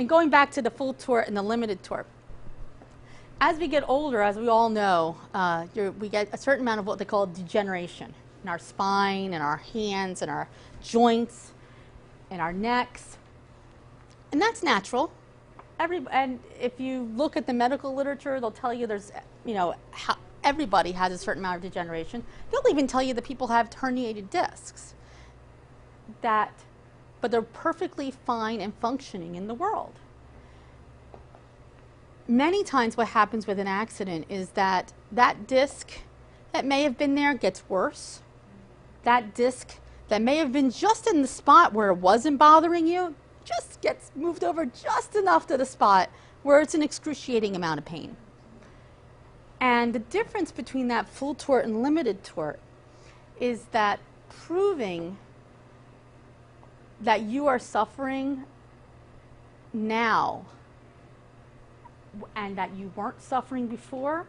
and going back to the full tort and the limited tort. As we get older, as we all know, we get a certain amount of what they call degeneration in our spine, in our hands, in our joints, in our necks. And that's natural. And if you look at the medical literature, they'll tell you there's, how everybody has a certain amount of degeneration. They'll even tell you that people have herniated discs. But they're perfectly fine and functioning in the world. Many times what happens with an accident is that that disc that may have been there gets worse. That disc that may have been just in the spot where it wasn't bothering you just gets moved over just enough to the spot where it's an excruciating amount of pain. And the difference between that full tort and limited tort is that proving that you are suffering now and that you weren't suffering before,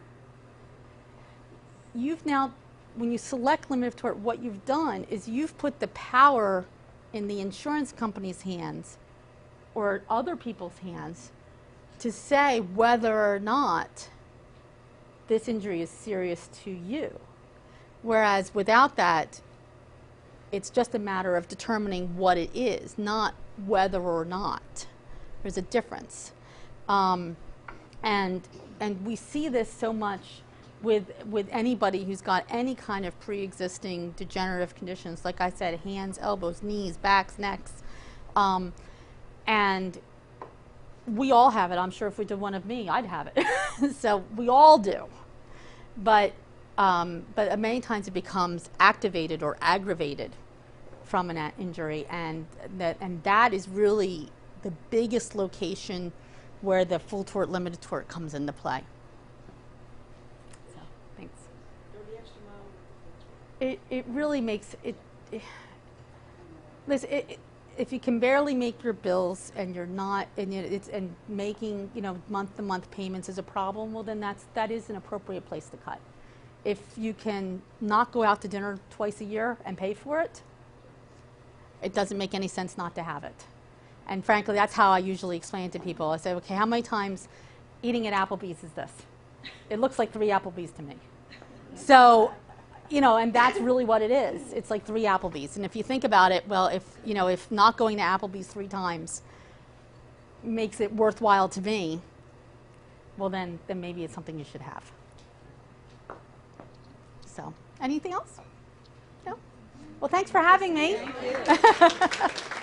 you've now, when you select limited tort, what you've done is you've put the power in the insurance company's hands or other people's hands to say whether or not this injury is serious to you. Whereas without that, it's just a matter of determining what it is, not whether or not. There's a difference. And we see this so much with anybody who's got any kind of pre-existing degenerative conditions, like I said, hands, elbows, knees, backs, necks. And we all have it. I'm sure if we did one of me, I'd have it. So we all do. But many times it becomes activated or aggravated from an injury, and that is really the biggest location where the full tort, limited tort comes into play. So, thanks. It really makes it. Listen, if you can barely make your bills and you're not, and making month-to-month payments is a problem, well then that is an appropriate place to cut. If you can not go out to dinner twice a year and pay for it, it doesn't make any sense not to have it. And frankly, that's how I usually explain it to people. I say, okay, how many times eating at Applebees is this? It looks like 3 Applebees to me. So, and that's really what it is. It's like 3 Applebees. And if you think about it, well, if not going to Applebees 3 times makes it worthwhile to me, well then maybe it's something you should have. So, anything else? No? Well, thanks for having me. Thank you.